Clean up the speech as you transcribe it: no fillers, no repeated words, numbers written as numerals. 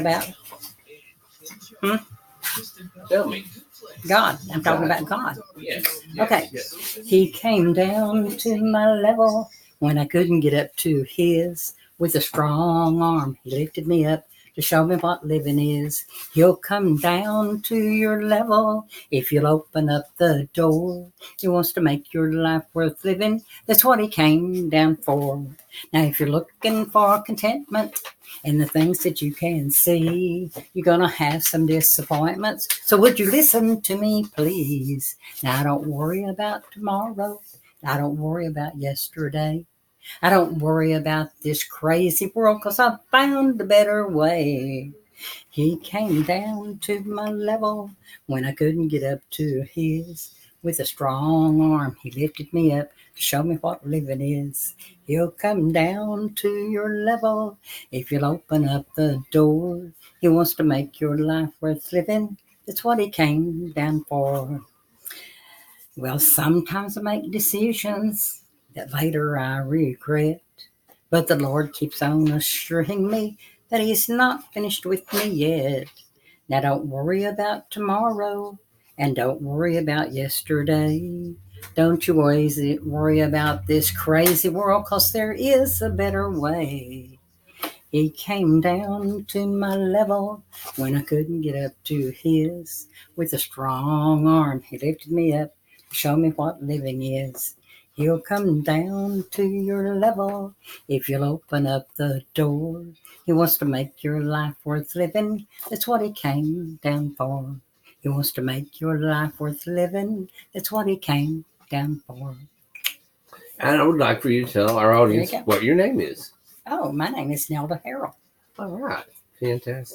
talking about? Tell me. God. I'm talking about God. Yes. Okay. Yes. He came down to my level when I couldn't get up to his. With a strong arm, he lifted me up to show me what living is. He'll come down to your level if you'll open up the door. He wants to make your life worth living. That's what he came down for. Now, if you're looking for contentment in the things that you can see, you're going to have some disappointments. So would you listen to me, please? Now, don't worry about tomorrow. I don't worry about yesterday. I don't worry about this crazy world because I found a better way. He came down to my level when I couldn't get up to his. With a strong arm, he lifted me up to show me what living is. He'll come down to your level if you'll open up the door. He wants to make your life worth living. That's what he came down for. Well, sometimes I make decisions that later I regret. But the Lord keeps on assuring me that He's not finished with me yet. Now don't worry about tomorrow and don't worry about yesterday. Don't you always worry about this crazy world, 'cause there is a better way. He came down to my level when I couldn't get up to his. With a strong arm, he lifted me up to show me what living is. He'll come down to your level if you'll open up the door. He wants to make your life worth living. That's what he came down for. He wants to make your life worth living. That's what he came down for. And I would like for you to tell our audience what your name is. Oh, my name is NELDA HARRELL. All right. Fantastic.